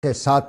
के साथ।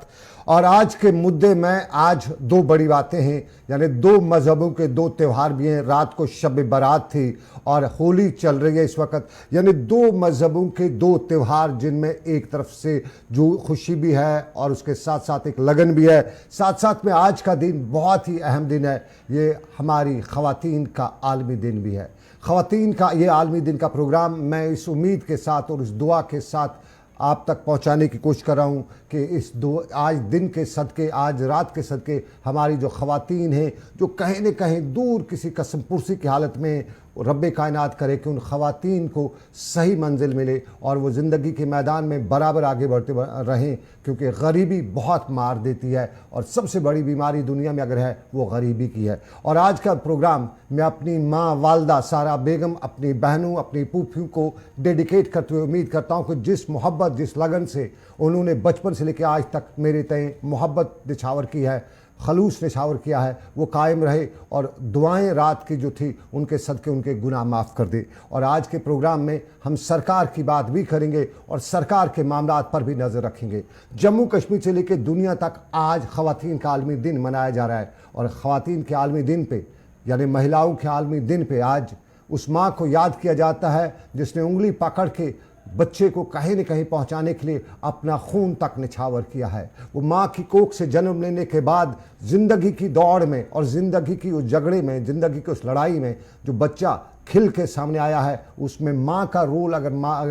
और आज के मुद्दे में आज दो बड़ी बातें हैं, यानी दो मजहबों के दो त्यौहार भी हैं। रात को शब बारात थी और होली चल रही है इस वक्त, यानी दो मजहबों के दो त्यौहार जिनमें एक तरफ से जो खुशी भी है और उसके साथ साथ एक लगन भी है। साथ साथ में आज का दिन बहुत ही अहम दिन है, ये हमारी ख़वातीन का आलमी दिन भी है। ख़वातीन का ये आलमी दिन का प्रोग्राम मैं इस उम्मीद के साथ और इस दुआ के साथ आप तक पहुंचाने की कोशिश कर रहा हूं कि आज दिन के सदके, आज रात के सदके हमारी जो ख़वातीन हैं, जो कहीं न कहीं दूर किसी कसमपुरसी की हालत में, रब्बे कायनात करे कि उन ख़वातीन को सही मंजिल मिले और वो ज़िंदगी के मैदान में बराबर आगे बढ़ते रहें, क्योंकि गरीबी बहुत मार देती है और सबसे बड़ी बीमारी दुनिया में अगर है वो गरीबी की है। और आज का प्रोग्राम मैं अपनी माँ वालदा सारा बेगम, अपनी बहनों, अपनी फूफियों को डेडिकेट करते हुए उम्मीद करता हूँ कि जिस मोहब्बत, जिस लगन से उन्होंने बचपन से लेकर आज तक मेरे तय मोहब्बत निछावर की है, खलूस निछावर किया है, वो कायम रहे और दुआएं रात की जो थी उनके सदके उनके गुनाह माफ़ कर दे। और आज के प्रोग्राम में हम सरकार की बात भी करेंगे और सरकार के मामलात पर भी नज़र रखेंगे। जम्मू कश्मीर से लेकर दुनिया तक आज ख़वातीन का आलमी दिन मनाया जा रहा है और ख़वातीन के आलमी दिन पे, यानी महिलाओं के आलमी दिन पे आज उस माँ को याद किया जाता है जिसने उंगली पकड़ के बच्चे को कहीं न कहीं पहुंचाने के लिए अपना खून तक निछावर किया है। वो माँ की कोख से जन्म लेने के बाद ज़िंदगी की दौड़ में और ज़िंदगी की उस झगड़े में, ज़िंदगी की उस लड़ाई में जो बच्चा खिल के सामने आया है, उसमें माँ का रोल अगर माँ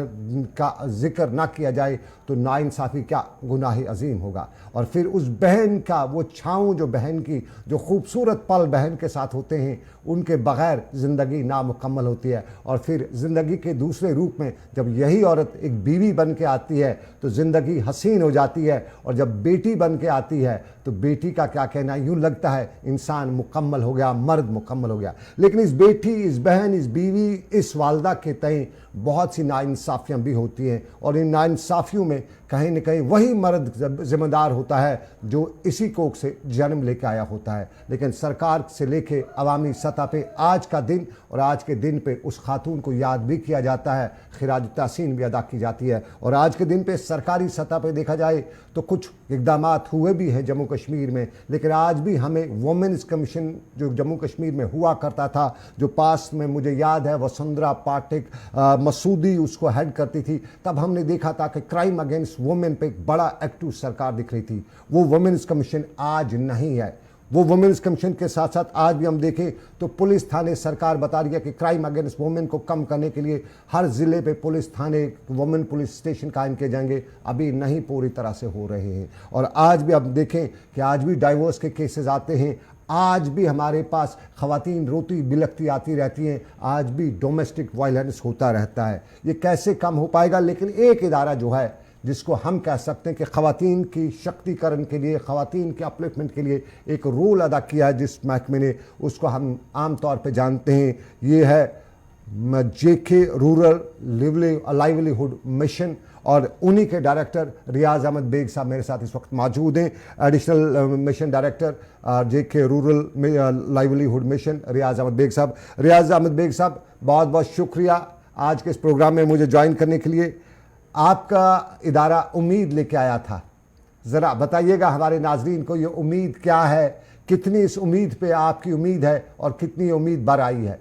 का जिक्र ना किया जाए तो नाइंसाफ़ी क्या, गुनाह अजीम होगा। और फिर उस बहन का वो छाँव, जो बहन की जो खूबसूरत पल बहन के साथ होते हैं, उनके बग़ैर ज़िंदगी नामुकम्मल होती है। और फिर ज़िंदगी के दूसरे रूप में जब यही औरत एक बीवी बन के आती है तो ज़िंदगी हसीन हो जाती है, और जब बेटी बन के आती है तो बेटी का क्या कहना, यूँ लगता है इंसान मुकम्मल हो गया, मर्द मुकम्मल हो गया। लेकिन इस बेटी, इस बहन, इस बीवी, इस वालदा के तय बहुत सी नाइंसाफ़ियाँ भी होती हैं और इन नाइंसाफ़ियों में कहीं न कहीं वही मर्द ज़िम्मेदार होता है जो इसी कोख से जन्म लेके आया होता है। लेकिन सरकार से लेके अवामी सतह पे आज का दिन और आज के दिन पे उस खातून को याद भी किया जाता है, खिराज तहसीन भी अदा की जाती है। और आज के दिन पे सरकारी सतह पे देखा जाए तो कुछ इक़दामात हुए भी हैं जम्मू कश्मीर में, लेकिन आज भी हमें वुमेन्स कमीशन जो जम्मू कश्मीर में हुआ करता था, जो पास में मुझे याद है वसुंधरा पाठक मसूदी उसको हेड करती थी, तब हमने देखा था कि क्राइम अगेंस्ट वुमेन पे एक बड़ा एक्टिव सरकार दिख रही थी। वो वुमेन्स कमीशन आज नहीं है। वो वुमेन्स कमीशन के साथ साथ आज भी हम देखें तो पुलिस थाने, सरकार बता रही है कि क्राइम अगेंस्ट वुमेन को कम करने के लिए हर ज़िले पे पुलिस थाने, वुमेन पुलिस स्टेशन कायम किए जाएंगे, अभी नहीं पूरी तरह से हो रहे हैं। और आज भी अब देखें कि आज भी डाइवोर्स के केसेस आते हैं, आज भी हमारे पास ख़वातीन रोती बिलखती आती रहती हैं, आज भी डोमेस्टिक वायलेंस होता रहता है। ये कैसे कम हो पाएगा? लेकिन एक इदारा जो है जिसको हम कह सकते हैं कि ख़वातीन की शक्तिकरण के लिए, ख़वातीन के अपलिफ्टमेंट के लिए एक रोल अदा किया है जिस महकमे ने, उसको हम आम तौर पे जानते हैं, ये है JK रूरल लाइवलीहुड मिशन। और उन्हीं के डायरेक्टर रियाज़ अहमद बेग साहब मेरे साथ इस वक्त मौजूद हैं, additional mission director JK rural livelihood mission, Riyaz Ahmed Beg साहब। रियाज़ अहमद बेग साहब, बहुत बहुत शुक्रिया आज के इस प्रोग्राम में मुझे ज्वाइन करने के लिए। आपका इदारा उम्मीद लेके आया था, ज़रा बताइएगा हमारे नाजरीन को ये उम्मीद क्या है, कितनी इस उम्मीद पे आपकी उम्मीद है और कितनी उम्मीद बर आई है?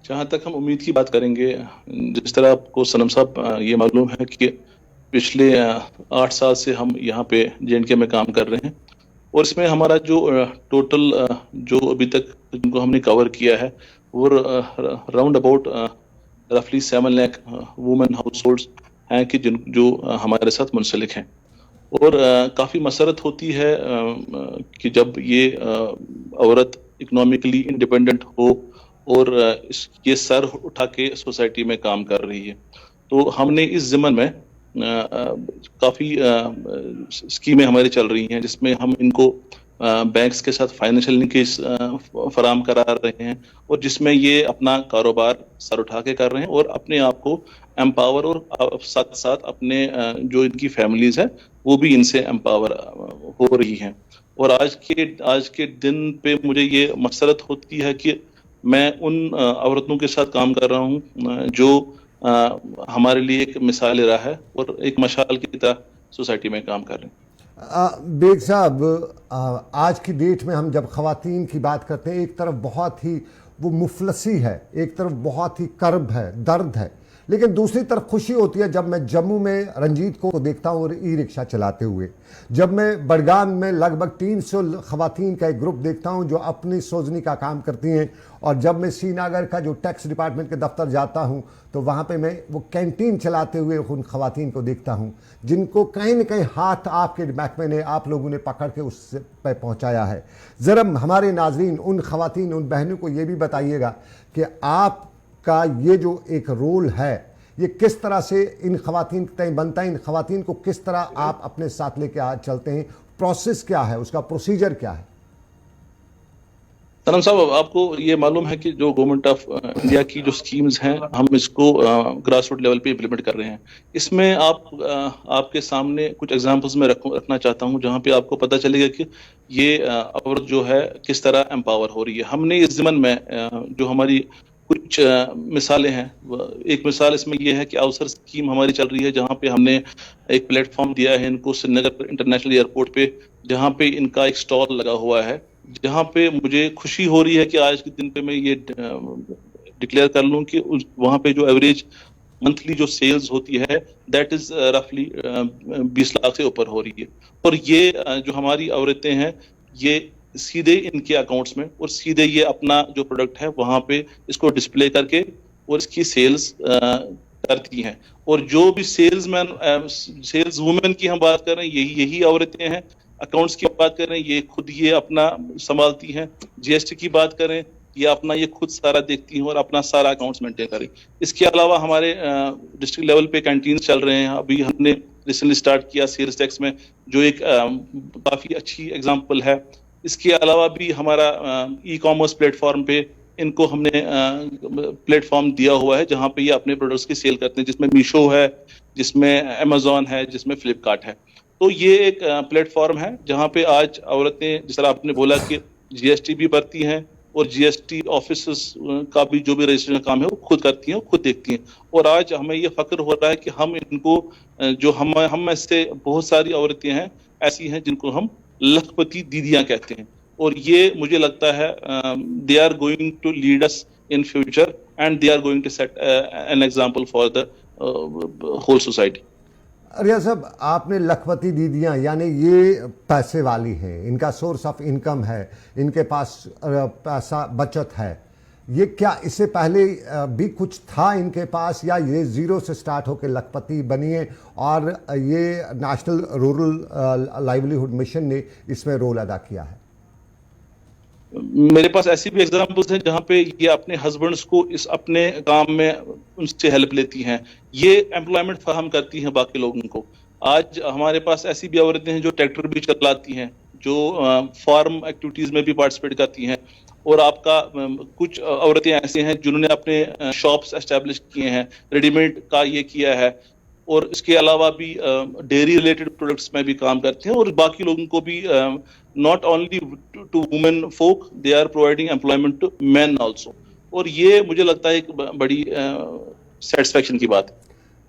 जहाँ तक हम उम्मीद की बात करेंगे, जिस तरह आपको सनम साहब ये मालूम है कि पिछले 8 साल से हम यहाँ पे JNK में काम कर रहे हैं और इसमें हमारा जो टोटल जो अभी तक जिनको हमने कवर किया है वो राउंड अबाउट रफली 7 लाख वुमेन हाउस होल्ड्स हैं कि जो हमारे साथ मुंसलिक हैं। और काफ़ी मसरत होती है कि जब ये औरत इकोनॉमिकली इंडिपेंडेंट हो और ये सर उठा के सोसाइटी में काम कर रही है। तो हमने इस ज़िम्मन में काफ़ी स्कीमें हमारी चल रही हैं जिसमें हम इनको बैंक्स के साथ फाइनेंशियल लिंकेज फराम करा रहे हैं और जिसमें ये अपना कारोबार सर उठा के कर रहे हैं और अपने आप को एम्पावर और साथ साथ अपने जो इनकी फैमिलीज है वो भी इनसे एम्पावर हो रही हैं। और आज के दिन पे मुझे ये मसरत होती है कि मैं उन औरतों के साथ काम कर रहा हूँ जो हमारे लिए एक मिसाल रहा है और एक मशाल की तरह सोसाइटी में काम कर रहे हैं। बेग साहब, आज की डेट में हम जब खवातीन की बात करते हैं, एक तरफ बहुत ही वो मुफलसी है, एक तरफ बहुत ही कर्ब है, दर्द है, लेकिन दूसरी तरफ खुशी होती है जब मैं जम्मू में रंजीत को देखता हूँ और ई रिक्शा चलाते हुए, जब मैं बडगाम में लगभग 300 खवातीन का एक ग्रुप देखता हूँ जो अपनी सोजनी का काम करती हैं, और जब मैं श्रीनगर का जो टैक्स डिपार्टमेंट के दफ्तर जाता हूँ तो वहाँ पे मैं वो कैंटीन चलाते हुए उन खवातीन को देखता हूँ जिनको कहीं न कहीं हाथ आपके महकमे ने, आप लोगों ने पकड़ के उस पे पहुँचाया है। ज़रा हमारे नाजरीन, उन खवातीन, उन बहनों को ये भी बताइएगा कि आपका ये जो एक रोल है ये किस तरह से इन खवातीन तय बनता है, इन खवातीन को किस तरह आप अपने साथ लेके चलते हैं, प्रोसेस क्या है, उसका प्रोसीजर क्या है? सनम साहब, आपको ये मालूम है कि जो गवर्नमेंट ऑफ इंडिया की जो स्कीम्स हैं, हम इसको ग्रास रूट लेवल पे इम्प्लीमेंट कर रहे हैं। इसमें आपके सामने कुछ एग्जांपल्स में रखना चाहता हूं जहां पे आपको पता चलेगा कि ये औरत जो है किस तरह एम्पावर हो रही है। हमने इस ज़मन में जो हमारी कुछ मिसालें हैं, एक मिसाल इसमें यह है कि अवसर स्कीम हमारी चल रही है जहां पे हमने एक प्लेटफॉर्म दिया है इनको श्रीनगर इंटरनेशनल एयरपोर्ट पे, जहां पे इनका एक स्टॉल लगा हुआ है, जहां पे मुझे खुशी हो रही है कि आज के दिन पे मैं ये डिक्लेयर कर लूं कि वहां पे जो एवरेज मंथली जो सेल्स होती है दैट इज रफली 20 लाख से ऊपर हो रही है। और ये जो हमारी औरतें हैं ये सीधे इनके अकाउंट्स में और सीधे ये अपना जो प्रोडक्ट है वहां पे इसको डिस्प्ले करके और इसकी सेल्स करती हैं। और जो भी सेल्स वुमेन की हम बात कर रहे हैं, यही औरतें हैं। अकाउंट्स की बात करें, ये खुद ये अपना संभालती हैं। जीएसटी की बात करें, ये अपना ये खुद सारा देखती हैं और अपना सारा अकाउंट्स मेंटेन करें। इसके अलावा हमारे डिस्ट्रिक्ट लेवल पे कैंटीन चल रहे हैं। अभी हमने रिसेंटली स्टार्ट किया सेल्स टैक्स में, जो एक काफी अच्छी एग्जांपल है। इसके अलावा भी हमारा ई कॉमर्स प्लेटफॉर्म पे इनको हमने प्लेटफॉर्म दिया हुआ है जहां पे ये अपने प्रोडक्ट्स की सेल करते हैं, जिसमें मीशो है, जिसमें अमेजोन है, जिसमें फ्लिपकार्ट है। तो ये एक प्लेटफॉर्म है जहां पे आज औरतें, जिस तरह आपने बोला कि जीएसटी भी भरती हैं और जीएसटी ऑफिस का भी जो भी रजिस्ट्रेशन काम है वो खुद करती हैं, खुद देखती हैं। और आज हमें ये फक्र हो रहा है कि हम इनको, जो हम में से बहुत सारी औरतें हैं ऐसी हैं जिनको हम लखपति दीदियां कहते हैं, और ये मुझे लगता है they are going to lead us in future and they are going to set an example for the whole society. Riyaz साहब, आपने लखपति दीदियाँ, यानी ये पैसे वाली हैं, इनका सोर्स ऑफ इनकम है, इनके पास पैसा बचत है, ये क्या इससे पहले भी कुछ था इनके पास, या ये ज़ीरो से स्टार्ट होकर लखपति बनी है और ये नेशनल रूरल लाइवलीहुड मिशन ने इसमें रोल अदा किया है? मेरे पास ऐसी भी एग्जांपल्स हैं जहां पे ये अपने हस्बैंड्स को इस अपने काम में उनसे हेल्प लेती हैं, ये एम्प्लॉयमेंट फराहम करती हैं बाकी लोगों को। आज हमारे पास ऐसी भी औरतें हैं जो ट्रैक्टर भी चलाती हैं, जो फार्म एक्टिविटीज में भी पार्टिसिपेट करती हैं। और आपका कुछ औरतें ऐसी हैं जिन्होंने अपने शॉप्स एस्टेब्लिश किए हैं, रेडीमेड का ये किया है, और इसके अलावा भी डेयरी रिलेटेड प्रोडक्ट्स में भी काम करते हैं। और बाकी लोगों को भी not only to women folk, they are providing employment to men also. और ये मुझे लगता है एक बड़ी सेटिस्फेक्शन की बात है।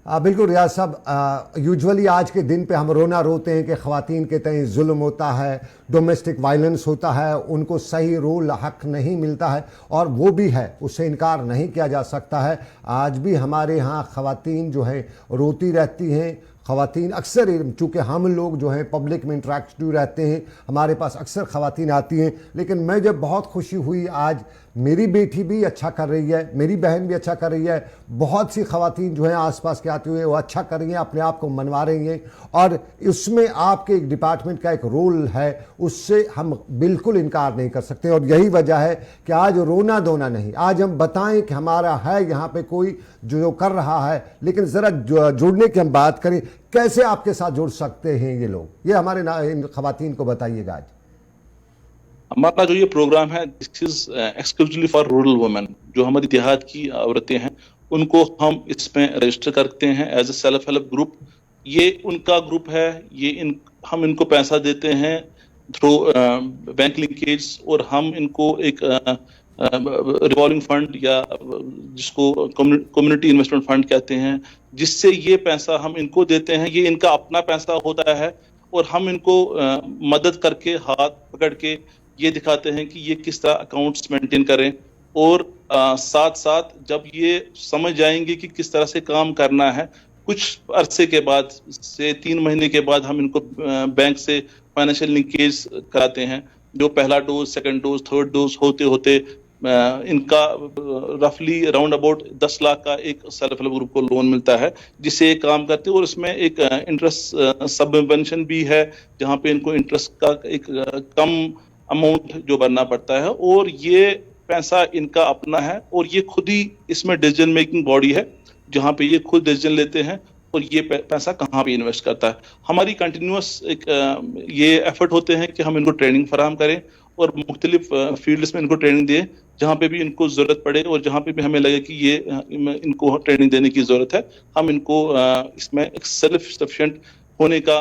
बिल्कुल रियाज साहब, यूजुअली आज के दिन पे हम रोना रोते हैं कि ख़वातीन के तय जुल्म होता है, डोमेस्टिक वायलेंस होता है, उनको सही रोल हक नहीं मिलता है, और वो भी है, उससे इनकार नहीं किया जा सकता है। आज भी हमारे यहाँ ख़वातीन जो हैं रोती रहती हैं। ख़वातीन अक्सर, चूँकि हम लोग जो हैं पब्लिक में इंटरेक्टिव रहते हैं, हमारे पास अक्सर ख़वातीन आती हैं, लेकिन मैं जब बहुत खुशी हुई, आज मेरी बेटी भी अच्छा कर रही है, मेरी बहन भी अच्छा कर रही है, बहुत सी ख़वातीन जो हैं आसपास के आती हुए वो अच्छा कर रही हैं, अपने आप को मनवा रही हैं, और उसमें आपके एक डिपार्टमेंट का एक रोल है, उससे हम बिल्कुल इनकार नहीं कर सकते। और यही वजह है कि आज रोना धोना नहीं, आज हम बताएं कि हमारा है यहाँ पे कोई जो कर रहा है। लेकिन ज़रा जुड़ने की हम बात करें, कैसे आपके साथ जुड़ सकते हैं ये लोग, ये हमारे इन ख़वातीन को बताइएगा। आज हमारा जो ये प्रोग्राम है this is exclusively for rural women. जो हमारी देहात की औरतें हैं उनको हम इसमें रजिस्टर करते हैं as a self help group. ये उनका ग्रुप है, हम इनको पैसा देते हैं थ्रू बैंक लिंकेज, और हम इनको एक रिवॉल्विंग फंड या जिसको कम्युनिटी इन्वेस्टमेंट फंड कहते हैं, जिससे ये पैसा हम इनको देते हैं, ये इनका अपना पैसा होता है और हम इनको मदद करके हाथ पकड़ के ये दिखाते हैं कि ये किस तरह अकाउंट्स मेंटेन करें, और साथ साथ जब ये समझ जाएंगे कि किस तरह से काम करना है, कुछ अरसे के बाद से 3 महीने के बाद हम इनको बैंक से फाइनेंशियल लिंकेज कराते हैं। जो पहला dose, second dose, third dose होते होते इनका रफली राउंड अबाउट 10 लाख का एक सेल्फ हेल्प ग्रुप को लोन मिलता है, जिससे ये काम करते हैं। और इसमें एक इंटरेस्ट सबवेंशन भी है, जहां पे इनको इंटरेस्ट का एक कम अमाउंट जो भरना पड़ता है, और ये पैसा इनका अपना है और ये खुद ही इसमें डिसीजन मेकिंग बॉडी है, जहां पे ये खुद डिसीजन लेते हैं और ये पैसा कहाँ पे इन्वेस्ट करता है। हमारी कंटिन्यूअस एक ये एफर्ट होते हैं कि हम इनको ट्रेनिंग फराहम करें और मुख्तलिफ फील्ड्स में इनको ट्रेनिंग दें, जहाँ पे भी इनको जरूरत पड़े और जहाँ पे भी हमें लगे कि ये इनको ट्रेनिंग देने की जरूरत है, हम इनको इसमें एक सेल्फ सफिशिएंट होने का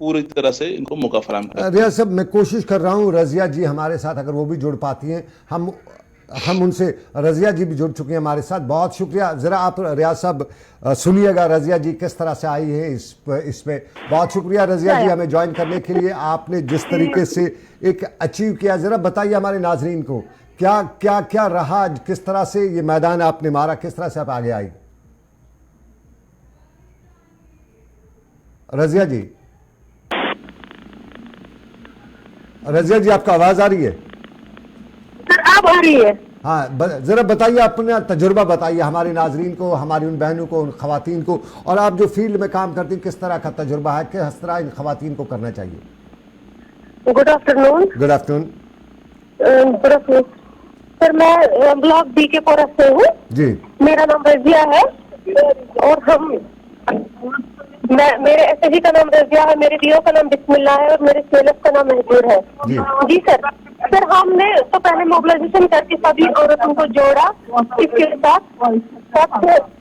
पूरी तरह से इनको मौका फराहम करें। रियाज साहब, मैं कोशिश कर रहा हूँ रजिया जी हमारे साथ, अगर वो भी जुड़ पाती हैं, हम उनसे, रजिया जी भी जुड़ चुकी हैं हमारे साथ, बहुत शुक्रिया। ज़रा आप रियाज साहब सुनिएगा रजिया जी किस तरह से आई है इस पे। बहुत शुक्रिया रजिया जी हमें ज्वाइन करने के लिए। आपने जिस तरीके से एक अचीव किया, ज़रा बताइए हमारे नाजरीन को क्या क्या क्या रहा, किस तरह से ये मैदान आपने मारा, किस तरह से आप आगे आई। रजिया जी, रजिया जी आपका आवाज आ रही है? सर आप आ रही है? हाँ, जरा बताइए अपना तजुर्बा, बताइए हमारे नाजरीन को, हमारी उन बहनों को, उन खवातीन को, और आप जो फील्ड में काम करती हैं किस तरह का तजुर्बा है, किस तरह इन खवातीन को करना चाहिए। Good afternoon. Good afternoon. Good afternoon sir, मैं ब्लॉक बी के पोरा से हूँ जी। मेरा नाम रजिया है और मेरे एसएजी का नाम रजिया है, मेरे डीओ का नाम बिस्मिल्लाह है और मेरे सीएलएफ का नाम महजूर है। जी सर। सर हमने तो पहले मोबिलाइजेशन करके सभी औरतों को जोड़ा इसके साथ।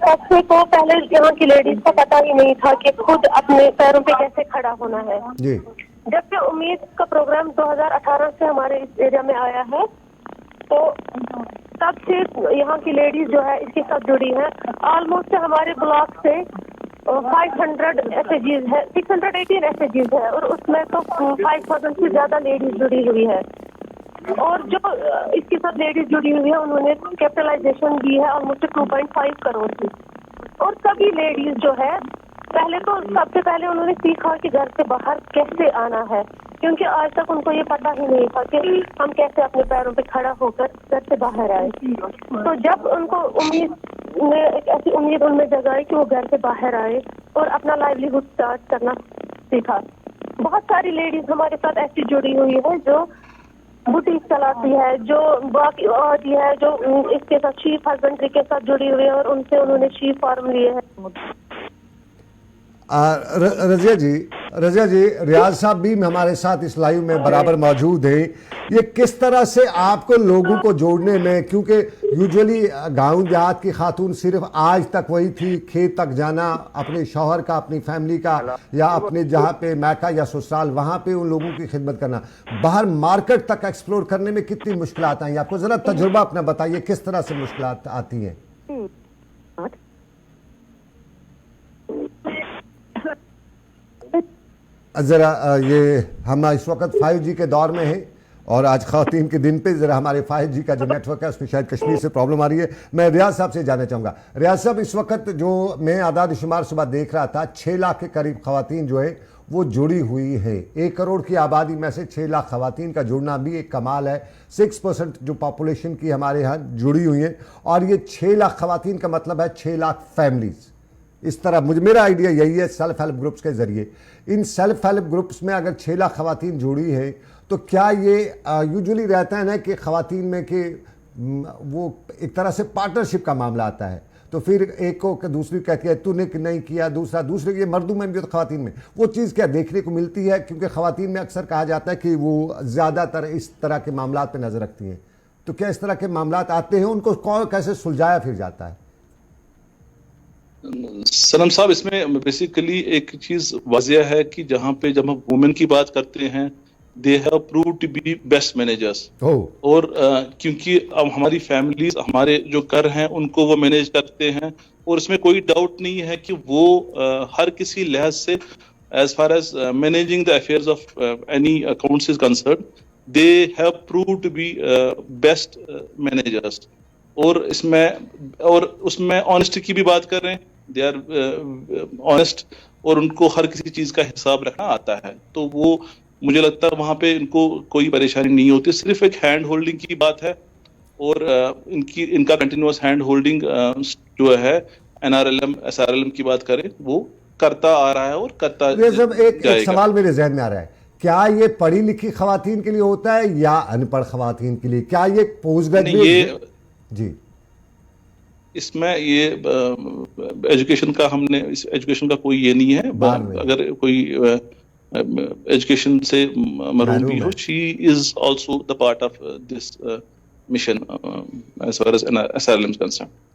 सबसे को पहले यहाँ की लेडीज को पता ही नहीं था कि खुद अपने पैरों पे कैसे खड़ा होना है। जब से उम्मीद का प्रोग्राम 2018 से हमारे इस एरिया में आया है, तो तब से यहाँ की लेडीज जो है इसके साथ जुड़ी है। ऑलमोस्ट हमारे ब्लॉक से 500 एसएजीज है, 618 एसएजीज है और उसमें तो 5000 से ज्यादा लेडीज जुड़ी हुई है। और जो इसके साथ लेडीज जुड़ी हुई है उन्होंने कैपिटलाइजेशन दी है ऑलमोस्ट 2.5 करोड़ की। और सभी लेडीज जो है सबसे पहले उन्होंने सीखा कि घर से बाहर कैसे आना है, क्योंकि आज तक उनको ये पता ही नहीं था कि हम कैसे अपने पैरों पे खड़ा होकर घर से बाहर आए। तो जब उनको एक ऐसी उम्मीद उनमें जगाई कि वो घर से बाहर आए और अपना लाइवलीहुड स्टार्ट करना सीखा। बहुत सारी लेडीज हमारे साथ ऐसी जुड़ी हुई है जो बुटीक चलाती है, जो बाकी होती है, जो इसके साथ शीप हस्बेंड्री के साथ जुड़ी हुई है और उनसे उन्होंने शीप फार्म लिए हैं। रजिया जी, रियाज साहब भी हमारे साथ इस लाइव में बराबर मौजूद हैं। ये किस तरह से आपको लोगों को जोड़ने में, क्योंकि यूजुअली गांव देहात की खातून सिर्फ आज तक वही थी, खेत तक जाना, अपने शौहर का, अपनी फैमिली का, या अपने जहाँ पे मैका या ससुराल वहाँ पे उन लोगों की खिदमत करना। बाहर मार्केट तक एक्सप्लोर करने में कितनी मुश्किलात आई आपको, जरा तजुर्बा अपना बताइए, किस तरह से मुश्किलात आती हैं। ज़रा ये हम इस वक्त 5G के दौर में हैं और आज ख़वातीन के दिन पे ज़रा हमारे 5G का जो नेटवर्क है उसमें शायद कश्मीर से प्रॉब्लम आ रही है। मैं रियाज साहब से जानना चाहूँगा, रियाज साहब इस वक्त जो मैं आदाद शुमार सुबह देख रहा था, 6 लाख के करीब ख़वातीन जो है वो जुड़ी हुई है। 1 करोड़ की आबादी में से 6 लाख ख़वातीन का जुड़ना भी एक कमाल है। 6% जो पॉपुलेशन की हमारे यहाँ जुड़ी हुई है, और ये 6 लाख ख़वातीन का मतलब है 6 लाख फैमिलीज़। इस तरह मेरा आइडिया यही है, सेल्फ हेल्प ग्रुप्स के ज़रिए, इन सेल्फ हेल्प ग्रुप्स में अगर 6 लाख ख़वातीन जुड़ी है, तो क्या ये यूजुअली रहता है ना कि ख़वातीन में कि वो एक तरह से पार्टनरशिप का मामला आता है, तो फिर एक को दूसरी कहती है तूने नहीं किया, दूसरे ये मर्दों में भी, तो ख़वातीन में वो चीज़ क्या देखने को मिलती है? क्योंकि ख़वातीन में अक्सर कहा जाता है कि वो ज़्यादातर इस तरह के मामला पर नज़र रखती हैं। तो क्या इस तरह के मामला आते हैं, उनको कौन कैसे सुलझाया फिर जाता है? सनम साहब, इसमें बेसिकली एक चीज वाजिया है कि जहां पे जब हम वुमेन की बात करते हैं, they have prove to be best managers. और क्योंकि अब हमारी फैमिलीज हमारे जो कर हैं उनको वो मैनेज करते हैं, और इसमें कोई डाउट नहीं है कि वो हर किसी लिहाज से as far as managing the affairs of any accounts is concerned, they have proved to be best managers। और उसमें ऑनेस्टी की भी बात कर रहे हैं, दे आर ऑनेस्ट, और उनको हर किसी चीज का हिसाब रखना आता है। तो वो मुझे लगता है वहां पे इनको कोई परेशानी नहीं होती, सिर्फ एक हैंड होल्डिंग की बात है। और इनका कंटिन्यूअस हैंड होल्डिंग जो है NRLM SRLM की बात करें वो करता आ रहा है और करता एक सवाल मेरे जहन में आ रहा है, क्या ये पढ़ी लिखी खवातीन के लिए होता है या अनपढ़ खवातीन के लिए? क्या ये पोस्ट ग्रेजुएट? जी, इसमें ये एजुकेशन का इस एजुकेशन का कोई ये नहीं है। अगर कोई एजुकेशन से महरूम भी हो, she is also the part of this mission as far as SRLM is concerned.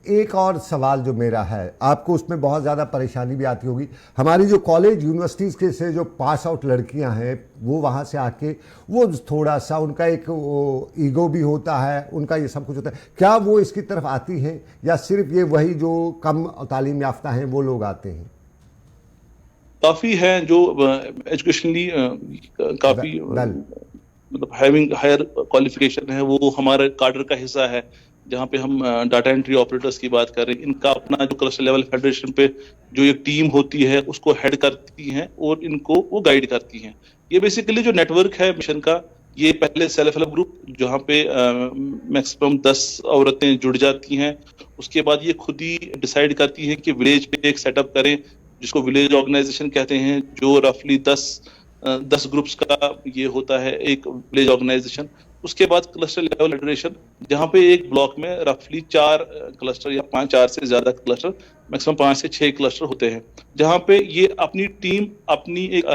एक और सवाल जो मेरा है, आपको उसमें बहुत ज़्यादा परेशानी भी आती होगी, हमारी जो कॉलेज यूनिवर्सिटीज़ के से जो पास आउट लड़कियां हैं वो वहाँ से आके वो थोड़ा सा उनका एक ईगो भी होता है, उनका ये सब कुछ होता है, क्या वो इसकी तरफ आती हैं या सिर्फ ये वही जो कम तालीम याफ्ता हैं वो लोग आते हैं? काफ़ी हैं जो एजुकेशनली काफ़ी मतलब हैविंग हायर क्वालिफिकेशन है, वो हमारे कार्डर का हिस्सा है। जहाँ पे हम डाटा एंट्री ऑपरेटर्स की बात कर रहे हैं, इनका अपना जो क्लस्टर लेवल फेडरेशन पे जो एक टीम होती है उसको हेड करती हैं और इनको वो गाइड करती हैं। ये बेसिकली जो नेटवर्क है मिशन का, ये पहले सेल्फ हेल्प ग्रुप जहाँ पे मैक्सिमम 10 औरतें जुड़ जाती हैं, उसके बाद ये खुद ही डिसाइड करती हैं कि विलेज पे एक सेटअप करें जिसको विलेज ऑर्गेनाइजेशन कहते हैं, जो रफली 10 ग्रुप्स का ये होता है एक विलेज ऑर्गेनाइजेशन। उसके बाद क्लस्टर लेवल फेडरेशन, जहाँ पे एक ब्लॉक में रफली 4 क्लस्टर या 4 से ज्यादा क्लस्टर, मैक्सिमम 5 से 6 क्लस्टर होते हैं, जहाँ पे ये अपनी टीम अपनी एक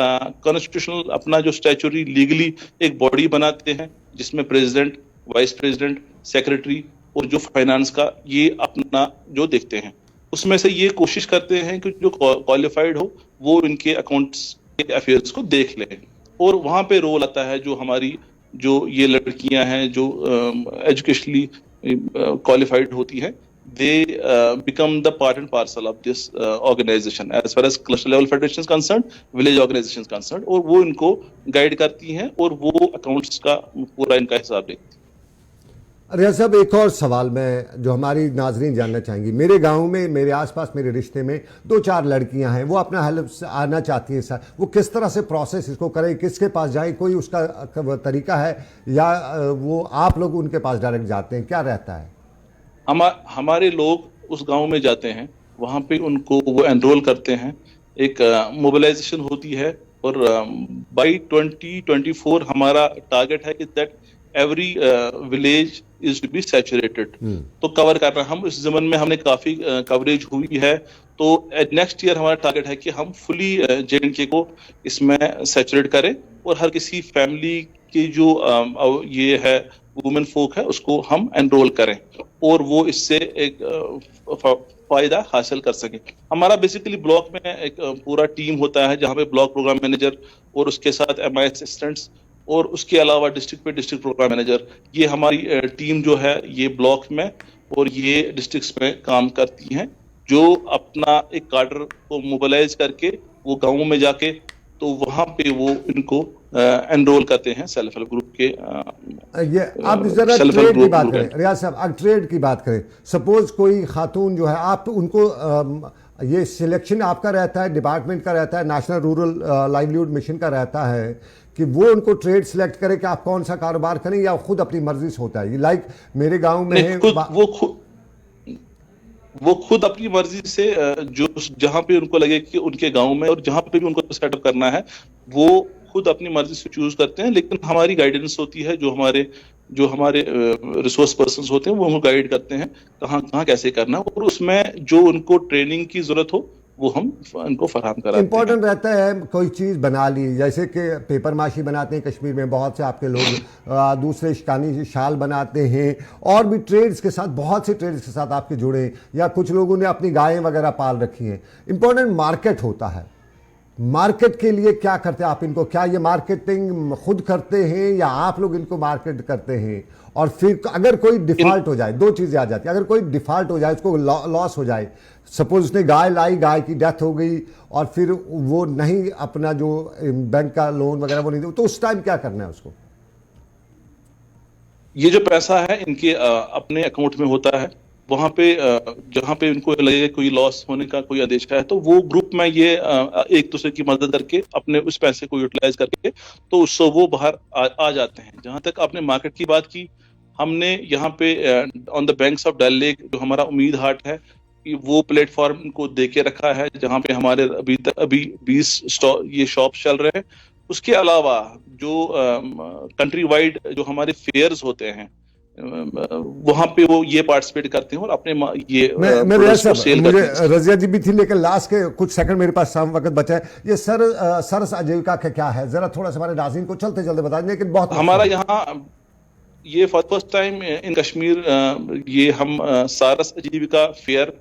कॉन्स्टिट्यूशनल अपना जो स्टैच्यूटरी लीगली एक बॉडी बनाते हैं जिसमें प्रेसिडेंट, वाइस प्रेसिडेंट, सेक्रेटरी और जो फाइनेंस का ये अपना जो देखते हैं, उसमें से ये कोशिश करते हैं कि जो क्वालिफाइड हो वो इनके अकाउंट्स के अफेयर्स को देख ले। और वहां पे रोल आता है जो हमारी जो ये लड़कियां हैं जो एजुकेशनली क्वालिफाइड होती हैं, they become the part and parcel of this organisation as far as cluster level federation concern, village organisation concern, और वो इनको गाइड करती हैं और वो अकाउंट्स का पूरा इनका हिसाब देखती हैं। रियाज साहब, एक और सवाल मैं जो हमारी नाजरीन जानना चाहेंगी, मेरे गांव में मेरे आसपास मेरे रिश्ते में 2-4 लड़कियां हैं, वो अपना हेल्प आना चाहती हैं सर, वो किस तरह से प्रोसेस इसको करें, किसके पास जाएं, कोई उसका तरीका है या वो आप लोग उनके पास डायरेक्ट जाते हैं, क्या रहता है? हमारे लोग उस गांव में जाते हैं, वहां पे उनको वो एनरोल करते हैं, एक मोबिलाइजेशन होती है, और बाई 2024 हमारा टारगेट है कि that every village is to be saturated. तो कवर कर रहे हैं हम, इस जमन में हमने काफी कवरेज हुई है, तो नेक्स्ट ईयर हमारा टारगेट है कि हम फुली JNK को इसमें सैचुरेट करें और हर किसी फैमिली की जो ये है वुमेन फोक है उसको हम एनरोल करें और वो इससे एक फायदा हासिल कर सके। हमारा बेसिकली ब्लॉक में एक पूरा टीम होता है जहाँ पे ब्लॉक प्रोग्राम मैनेजर और उसके साथ MI असिस्टेंट्स और उसके अलावा डिस्ट्रिक्ट पे डिस्ट्रिक्ट प्रोग्राम मैनेजर, ये हमारी टीम जो है ये ब्लॉक में और ये डिस्ट्रिक्ट्स में काम करती हैं, जो अपना एक कार्डर को मोबिलाइज करके वो गांवों में जाके तो वहां पे वो इनको एनरोल करते हैं सेल्फ हेल्प ग्रुप के। ये आप जरा ट्रेड की बात करें रियाज साहब, अब ट्रेड की बात करें, सपोज कोई खातून जो है, आप उनको ये सिलेक्शन आपका रहता है, डिपार्टमेंट का रहता है, नेशनल रूरल लाइवलीहुड मिशन का रहता है कि वो उनको ट्रेड सिलेक्ट करे कि आप कौन सा कारोबार करें, या खुद अपनी मर्जी से होता है? लाइक मेरे गांव में है वो खुद अपनी मर्जी से जो जहां पे उनको लगे कि उनके गांव में और जहां पे भी उनको सेटअप करना है वो खुद अपनी मर्जी से चूज करते हैं, लेकिन हमारी गाइडेंस होती है, जो हमारे रिसोर्स पर्संस होते हैं वो हमको गाइड करते हैं कहाँ कैसे करना, और उसमें जो उनको ट्रेनिंग की जरूरत हो वो हम उनको फराहम कराते हैं। इंपॉर्टेंट रहता है कोई चीज़ बना ली, जैसे कि पेपर माशी बनाते हैं कश्मीर में बहुत से आपके लोग, दूसरे शिकानी शाल बनाते हैं, और भी ट्रेड्स के साथ बहुत से ट्रेड्स के साथ आपके जुड़े, या कुछ लोगों ने अपनी गायें वगैरह पाल रखी हैं। इंपॉर्टेंट मार्केट होता है, मार्केट के लिए क्या करते हैं आप इनको? क्या ये मार्केटिंग खुद करते हैं या आप लोग इनको मार्केट करते हैं? और फिर अगर कोई डिफॉल्ट हो जाए, दो चीज़ें आ जाती है, अगर कोई डिफॉल्ट हो जाए, उसको लॉस हो जाए, सपोज उसने गाय लाई, गाय की डेथ हो गई और फिर वो नहीं अपना जो बैंक का लोन वगैरह वो नहीं दे, तो उस टाइम क्या करना है उसको? ये जो पैसा है इनके अपने अकाउंट में होता है, वहां पे जहां पे इनको लगेगा कोई लॉस होने का कोई आदेश है, तो वो ग्रुप में ये एक दूसरे की मदद करके अपने उस पैसे को यूटिलाइज करके तो उससे वो बाहर आ जाते हैं। जहां तक आपने मार्केट की बात की, हमने यहाँ पे on the banks of Dal lake जो हमारा उम्मीद हाट है, वो प्लेटफॉर्म को दे के रखा है, जहाँ पे हमारे अभी 20 ये शॉप चल रहे हैं। उसके अलावा जो कंट्री वाइड जो हमारे फेयर्स होते हैं, वहां पे वो ये पार्टिसिपेट करते हैं और अपने ये मैं प्रोडक्ट्स को सेल मुझे करते हैं। रजिया जी भी थी, लेकिन लास्ट के कुछ सेकंड मेरे पास शाम वक्त बचा है। ये सरस आजीविका का क्या है, जरा थोड़ा सा हमारे नाज़रीन को चलते चलते बता दें, लेकिन बहुत हमारा यहाँ ये फर्स्ट टाइम इन कश्मीर ये हम सारस आजीविका फेयर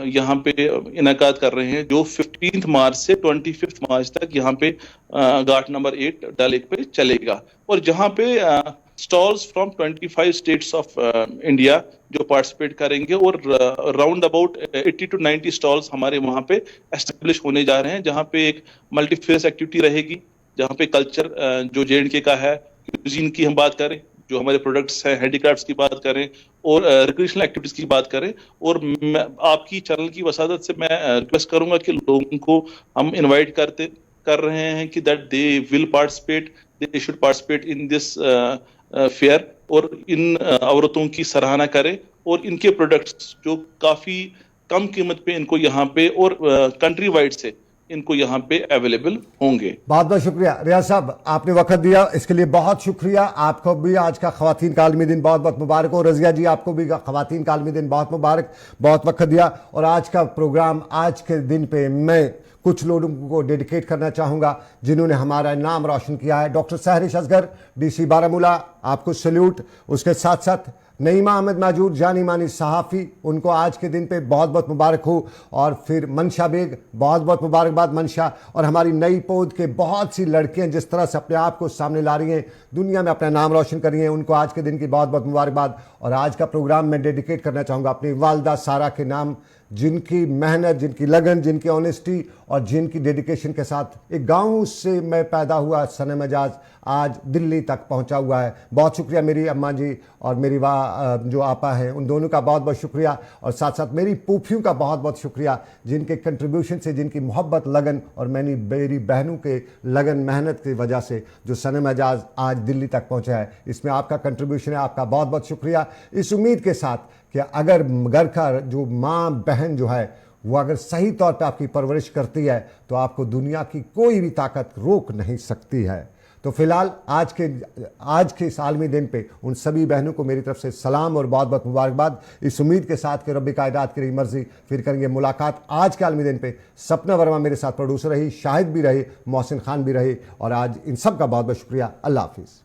यहाँ पे इनकाद कर रहे हैं, जो 15 मार्च से 25 मार्च तक यहाँ पे घाट नंबर 8 डल लेक पे चलेगा। और जहाँ पे stalls from 25 states of India जो पार्टिसिपेट करेंगे, और राउंड अबाउट 80 to 90 स्टॉल्स हमारे वहाँ पे एस्टेब्लिश होने जा रहे हैं, जहाँ पे एक मल्टीफेस एक्टिविटी रहेगी, जहाँ पे कल्चर जो J&K का है, क्यूजीन की हम बात करें, जो हमारे प्रोडक्ट्स हैं, हैंडीक्राफ्ट्स की बात करें, और रिक्रिएशनल एक्टिविटीज की बात करें। और आपकी चैनल की वसादत से मैं रिक्वेस्ट करूंगा कि लोगों को हम इनवाइट कर रहे हैं कि that they will participate, they should participate in this fair, और इन औरतों की सराहना करें और इनके प्रोडक्ट्स जो काफी कम कीमत पे इनको यहाँ पे और कंट्री वाइड से इनको यहाँ पे अवेलेबल होंगे। बहुत बहुत शुक्रिया रियाज साहब, आपने वक्त दिया, इसके लिए बहुत शुक्रिया। आपको भी आज का ख़वातीन का आलमी दिन बहुत बहुत मुबारक हो। रजिया जी, आपको भी ख़वातीन का आलमी दिन बहुत मुबारक, बहुत वक्त दिया। और आज का प्रोग्राम, आज के दिन पे मैं कुछ लोगों को डेडिकेट करना चाहूँगा जिन्होंने हमारा नाम रोशन किया है। डॉक्टर सहरिश असगर, DC बारामूला, आपको सल्यूट। उसके साथ साथ नईमा अहमद माजूर, जानी मानी सहाफ़ी, उनको आज के दिन पे बहुत बहुत मुबारक हो। और फिर मनशा बेग, बहुत बहुत मुबारकबाद मनशा। और हमारी नई पौध के बहुत सी लड़कियां जिस तरह से अपने आप को सामने ला रही हैं, दुनिया में अपना नाम रोशन कर रही हैं, उनको आज के दिन की बहुत बहुत मुबारकबाद। और आज का प्रोग्राम मैं डेडिकेट करना चाहूँगा अपनी वालदा सारा के नाम, जिनकी मेहनत, जिनकी लगन, जिनकी ऑनेस्टी और जिनकी डेडिकेशन के साथ एक गांव से मैं पैदा हुआ सनम एजाज आज दिल्ली तक पहुंचा हुआ है। बहुत शुक्रिया मेरी अम्मा जी और मेरी जो आपा हैं, उन दोनों का बहुत बहुत शुक्रिया। और साथ साथ मेरी पूफियों का बहुत बहुत शुक्रिया, जिनके कंट्रीब्यूशन से, जिनकी मोहब्बत, लगन और मेरी बहनों के लगन मेहनत की वजह से जो सनम एजाज आज दिल्ली तक पहुंचा है, इसमें आपका कंट्रीब्यूशन है। आपका बहुत बहुत शुक्रिया। इस उम्मीद के साथ कि अगर घर का जो माँ बहन जो है वो अगर सही तौर पे आपकी परवरिश करती है तो आपको दुनिया की कोई भी ताकत रोक नहीं सकती है। तो फिलहाल आज के इस आलमी दिन पे उन सभी बहनों को मेरी तरफ से सलाम और बहुत बहुत मुबारकबाद। इस उम्मीद के साथ कि रब्बे कायनात की रही मर्जी, फिर करेंगे मुलाकात आज के आलमी दिन पे। सपना वर्मा मेरे साथ प्रोड्यूसर रही, शाहिद भी रहे, मोहसिन खान भी रहे। और आज इन सब का बहुत बहुत शुक्रिया। अल्लाह हाफिज़।